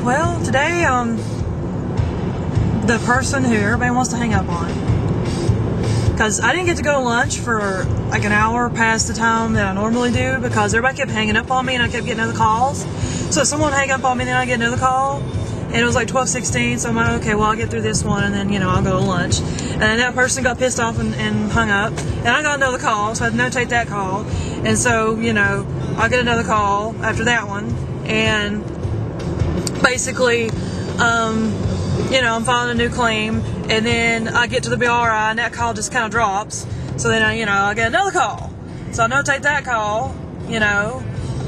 Well, today, the person who everybody wants to hang up on, because I didn't get to go to lunch for like an hour past the time that I normally do, because everybody kept hanging up on me and I kept getting other calls. So someone hang up on me and then I get another call, and it was like 12:16, so I'm like, okay, well, I'll get through this one and then, you know, I'll go to lunch. And then that person got pissed off and hung up, and I got another call, so I had to notate that call. And so, you know, I'll get another call after that one, and basically, you know, I'm filing a new claim, and then I get to the BRI and that call just kind of drops. So then I get another call. So I notate that call, you know,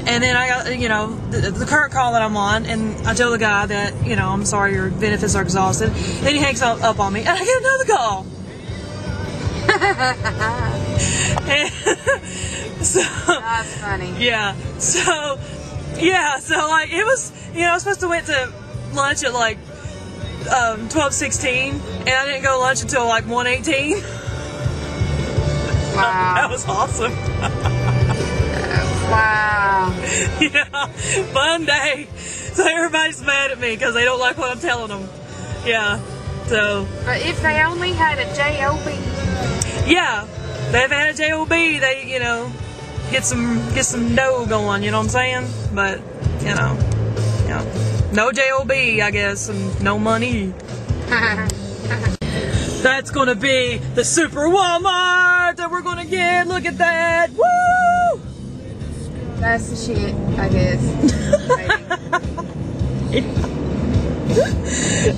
and then I got, you know, the current call that I'm on, and I tell the guy that, you know, I'm sorry, your benefits are exhausted. Then he hangs up on me, and I get another call. So, that's funny. Yeah. So like it was, you know, I was supposed to went to lunch at like 12:16, and I didn't go to lunch until like 1:18. Wow. That was awesome. Wow. Yeah, fun day. So everybody's mad at me because they don't like what I'm telling them. Yeah. So. But if they only had a JOB. Yeah, they've had a JOB. They, you know, get some dough going. You know what I'm saying? But you know, yeah, no JOB, I guess, and no money. That's gonna be the super Walmart that we're gonna get. Look at that! Woo! That's the shit, I guess.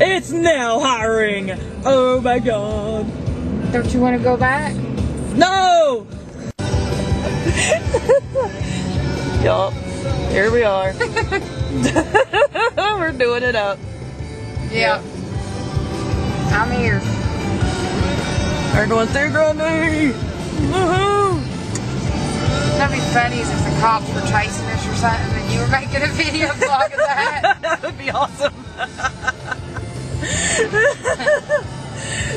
It's now hiring. Oh my god! Don't you want to go back? No! Yup. Here we are. We're doing it up. Yeah. I'm here. We're going through Grundy. Woohoo! That'd be funny if the cops were chasing us or something and you were making a video vlog of that. That would be awesome.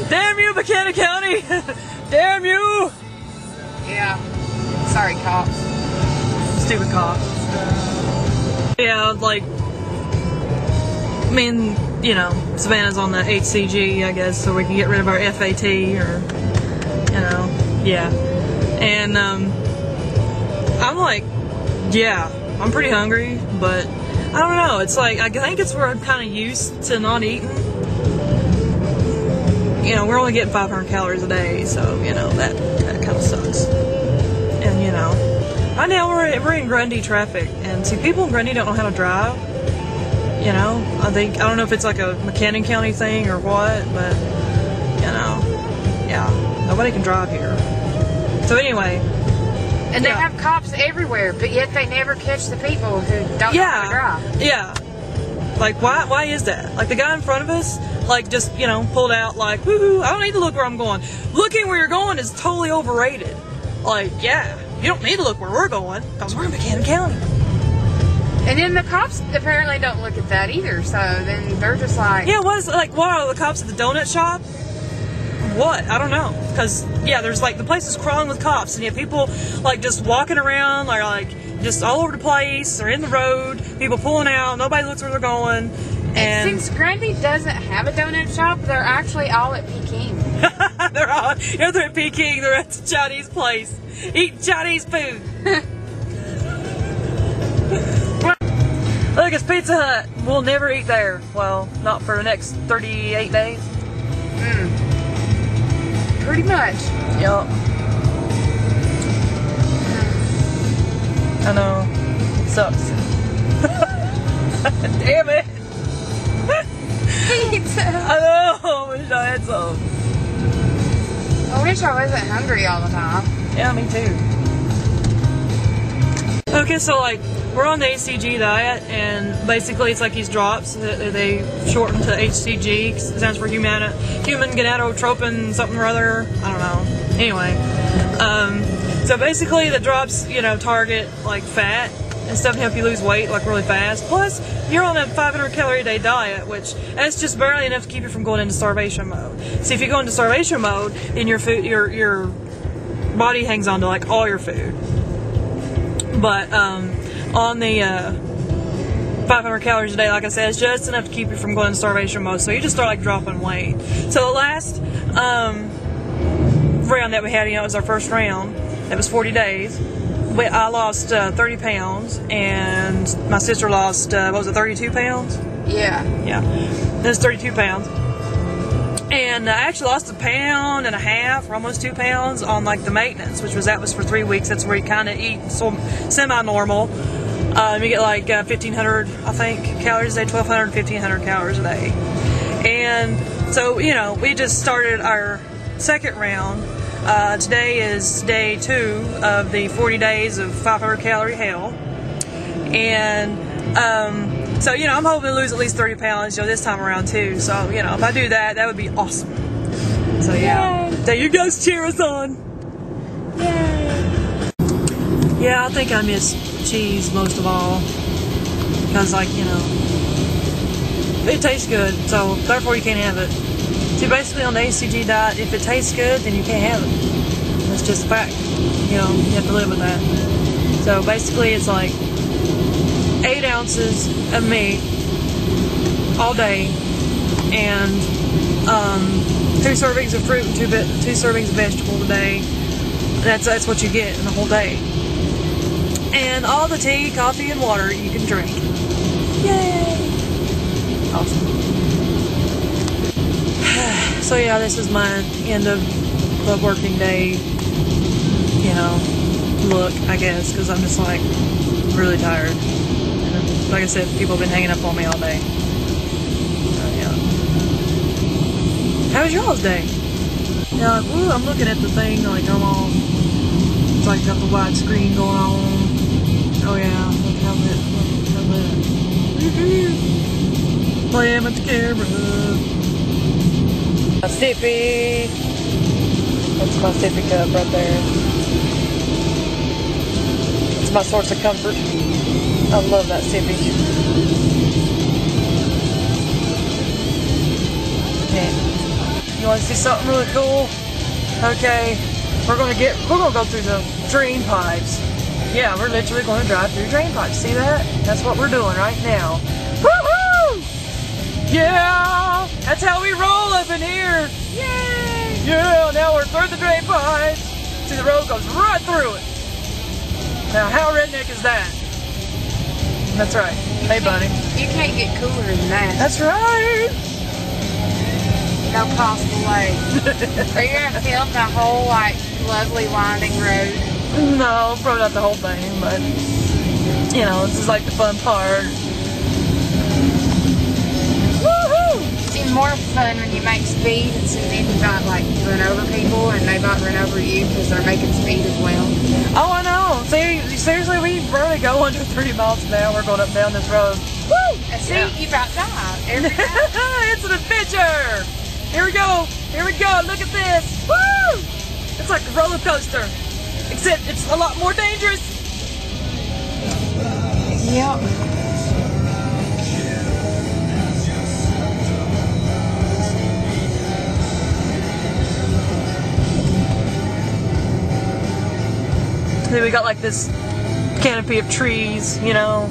Damn you, Buchanan County! Damn you! Yeah. Sorry, cops. Stupid cops. Yeah, like, I mean, you know, Savannah's on the HCG, I guess, so we can get rid of our FAT, or, you know, yeah. And, I'm like, yeah, I'm pretty hungry, but I don't know, it's like, I think it's where I'm kind of used to not eating. You know, we're only getting 500 calories a day, so, you know, that kind of sucks. And, you know, right now we're in Grundy traffic, and see, people in Grundy don't know how to drive. You know, I don't know if it's like a Buchanan County thing or what, but, you know, yeah, nobody can drive here. So anyway. And they have cops everywhere, but yet they never catch the people who don't know how to drive. Yeah. Like, why is that? Like, the guy in front of us, like, just, you know, pulled out, like, woohoo, I don't need to look where I'm going. Looking where you're going is totally overrated. Like, yeah, you don't need to look where we're going, because we're in Buchanan County. And then the cops apparently don't look at that either, so then they're just like... Yeah, what are the cops at the donut shop? What? I don't know. Because, yeah, there's, like, the place is crawling with cops, and you have people, like, just walking around, or, like, just all over the place, or in the road, people pulling out, nobody looks where they're going. And since Grundy doesn't have a donut shop, they're actually all at Peking. they're at Peking, they're at the Chinese place, eating Chinese food. Look, it's Pizza Hut. We'll never eat there. Well, not for the next 38 days. Pretty much. Yup. I know. Sucks. Damn it. Pizza. I know. I wish I had some. I wish I wasn't hungry all the time. Yeah, me too. Okay, so like, we're on the HCG diet, and basically it's like these drops that they shorten to HCG, because it stands for human gonadotropin something or other. I don't know. Anyway, so basically the drops, you know, target like fat and stuff to help you lose weight like really fast. Plus, you're on a 500 calorie a day diet, which that's just barely enough to keep you from going into starvation mode. See, if you go into starvation mode, then your food, your body hangs on to like all your food. But on the 500 calories a day, like I said, is just enough to keep you from going into starvation mode. So you just start like dropping weight. So the last round that we had, you know, it was our first round. It was 40 days. I lost 30 pounds, and my sister lost, what was it, 32 pounds? Yeah. Yeah. It was 32 pounds. And I actually lost 1.5 pounds, or almost 2 pounds on like the maintenance, which was for 3 weeks. That's where you kind of eat semi-normal. You get like 1,500, I think, calories a day, 1,200, 1,500 calories a day. And so, you know, we just started our second round. Today is day 2 of the 40 days of 500 calorie hell. And so, you know, I'm hoping to lose at least 30 pounds, you know, this time around too. So, you know, if I do that, that would be awesome. So, yeah. Yay. There you guys cheer us on. Yay. Yeah, I think I miss cheese most of all. Because, like, you know, it tastes good. So, therefore, you can't have it. See, basically on the HCG diet, if it tastes good, then you can't have it. That's just a fact. You know, you have to live with that. So, basically, it's like 8 ounces of meat all day, and 2 servings of fruit and 2 servings of vegetable a day. That's what you get in the whole day. And all the tea, coffee, and water you can drink. Yay! Awesome. So yeah, this is my end of the working day, you know, look, I guess, because I'm just like really tired. And like I said, people have been hanging up on me all day. Yeah. How was y'all's day? Yeah, like, ooh, I'm looking at the thing, like I'm all, it's like got the wide screen going on. Oh yeah, look how lit, look how lit. Playing with the camera. A sippy. That's my sippy cup right there. It's my source of comfort. I love that sippy. Okay. You want to see something really cool? Okay. We're gonna go through the drain pipes. Yeah, we're literally going to drive through drain pipes. See that? That's what we're doing right now. Woohoo! Yeah! That's how we roll up in here. Yay! Yeah, now we're through the drain pipes. See, the road goes right through it. Now, how redneck is that? That's right. Hey, buddy. You can't get cooler than that. That's right. No possible way. Are you going to film the whole, like, lovely winding road? No, probably not the whole thing, but, you know, this is like the fun part. Woohoo! It's even more fun when you make speed and then you might, like, run over people and they might run over you because they're making speed as well. Oh, I know. See, seriously, we barely go under 30 miles an hour going up and down this road. Woo! See, yeah. You about died every time. It's an adventure! Here we go! Here we go! Look at this! Woo! It's like a roller coaster. Except it's a lot more dangerous. Yep. Then we got like this canopy of trees, you know,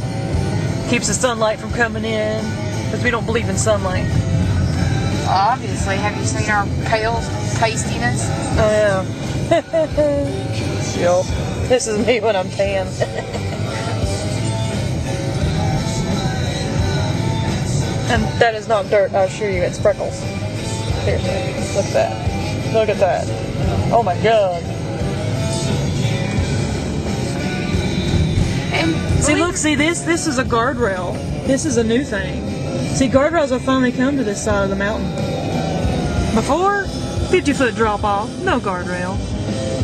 keeps the sunlight from coming in, because we don't believe in sunlight. Obviously, have you seen our pale pastiness? Oh yeah. Yep. This is me when I'm tan. And that is not dirt, I assure you, it's freckles. Here, look at that. Look at that. Oh my god. And see, look, see this is a guardrail. This is a new thing. See, guardrails have finally come to this side of the mountain. Before, 50-foot drop off, no guardrail.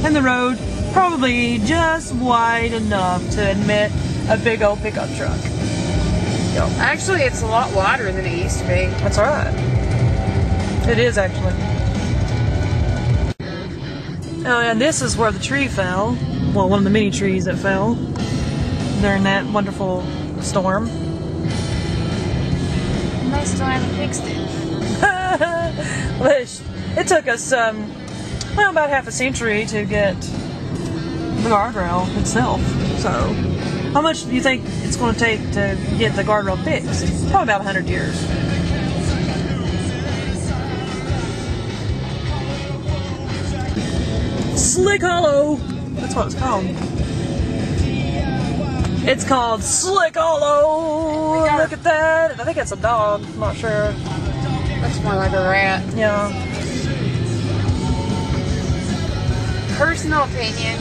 And the road probably just wide enough to admit a big old pickup truck. Yep. Actually, it's a lot wider than it used to be. That's right. It is actually. Oh, and this is where the tree fell. Well, one of the many trees that fell during that wonderful storm. And they still haven't fixed it. Well, it took us, well, about half a century to get the guardrail itself. So, How much do you think it's going to take to get the guardrail fixed? Probably about 100 years. Slick Hollow! That's what it's called. It's called Slick Hollow! Look at that! I think it's a dog. I'm not sure. Looks more like a rat. Yeah. Personal opinion,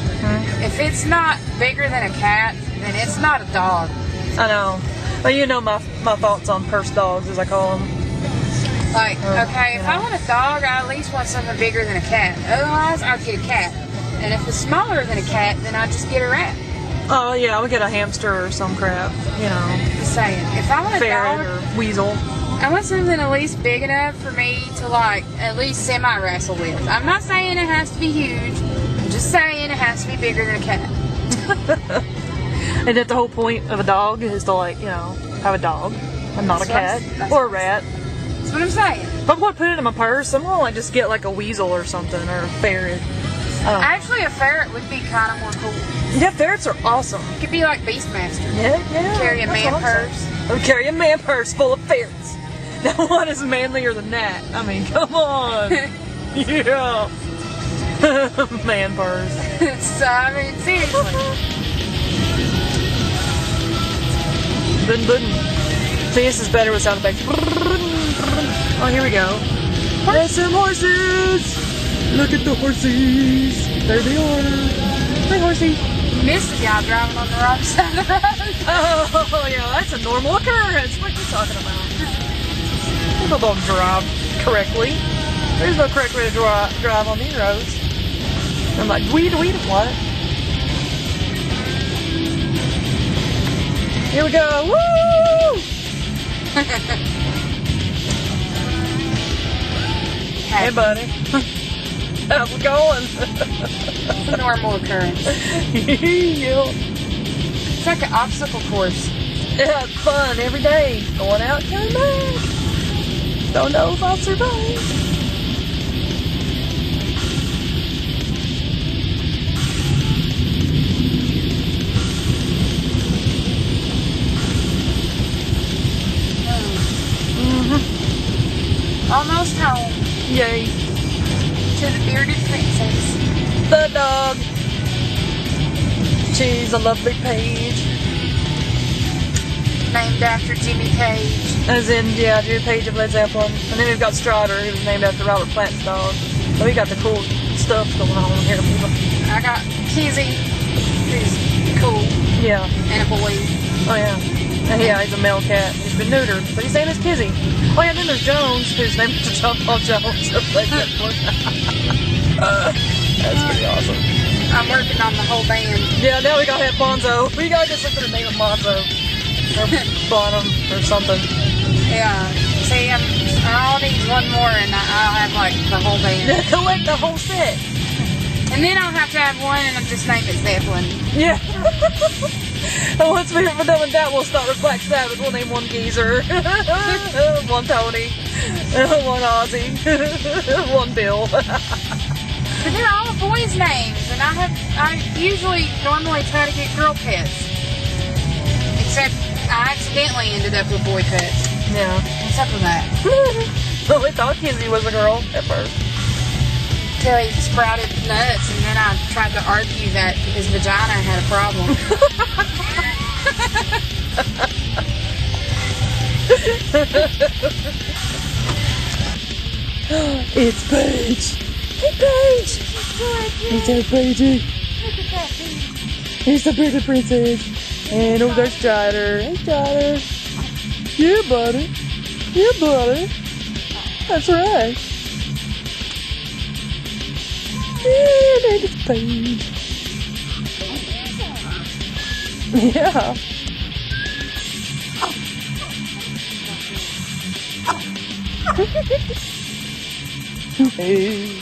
if it's not bigger than a cat, then it's not a dog. I know. But you know my thoughts on purse dogs, as I call them. Like, okay, if I want a dog, I at least want something bigger than a cat. Otherwise, I'll get a cat. And if it's smaller than a cat, then I'll just get a rat. Oh, yeah, I would get a hamster or some crap, you know. Just saying. If I want a Ferret dog, or weasel. I want something at least big enough for me to, like, at least semi-wrestle with. I'm not saying it has to be huge. I'm just saying it has to be bigger than a cat. And that the whole point of a dog is to, like, you know, have a dog and not a cat or a rat. That's what I'm saying. If I'm going to put it in my purse, I'm going to, like, just get, like, a weasel or something, or a ferret. Actually, a ferret would be kind of more cool. Yeah, ferrets are awesome. It could be like Beastmaster. Yeah. Carry a man purse. I would carry a man purse full of ferrets. Now, one is manlier than that. I mean, come on. Yeah. Man purse. So, I mean, seriously. See, this is better with sound effects. Oh, here we go. There's some horses. Look at the horses. There they are. Hi, horsey. Missed the guy driving on the wrong side of the road. Oh, yeah, that's a normal occurrence. What are you talking about? People don't drive correctly. There's no correct way to drive on these roads. I'm like, weed, what? Here we go. Woo! Hey, buddy. How's it going? It's a normal occurrence. Yeah. It's like an obstacle course. Yeah, it's fun every day. Going out, coming back. Don't know if I'll survive. Almost home. Yay. To the bearded princess. The dog. She's a lovely page. Named after Jimmy Page. As in, yeah, Jimmy Page of Led Zeppelin. And then we've got Strider, who was named after Robert Plant's dog. So we got the cool stuff going on here, people. I got Kizzy, who's cool. Yeah. And a boy. Oh, yeah. And yeah, he's a male cat. He's been neutered, but his name is Kizzy. Oh, yeah, and then there's Jones, whose name is John Paul Jones of Led Zeppelin. That's pretty awesome. I'm working on the whole band. Yeah, now we gotta have Bonzo. We gotta get something to name him Bonzo. Or Bonham, or something. Yeah. See, I'll need one more and I'll have, like, the whole band. Collect the whole set. And then I'll have to have one and I'll just name it Zeppelin. Yeah. And once we're done with that, we'll start with Black Sabbath. We'll name one Geezer, one Tony, one Ozzy, one Bill. But they're all boys' names, and I usually normally try to get girl pets. Except I accidentally ended up with boy pets. Yeah. What's up with that? So we thought Kizzy was a girl at first. Till he sprouted nuts, and then I tried to argue that his vagina had a problem. It's Paige. Hey, Paige. He's so Paigey. Look at that dude. He's the bearded princess. And over there's Strider. Hey, Strider. Yeah, buddy. Yeah, buddy. That's right. Yeah, it's Paige. Yeah. Hey.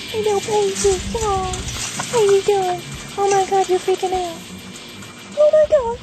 Hey, little Paige. Oh, how you doing? Oh my God, you're freaking out. Oh my God.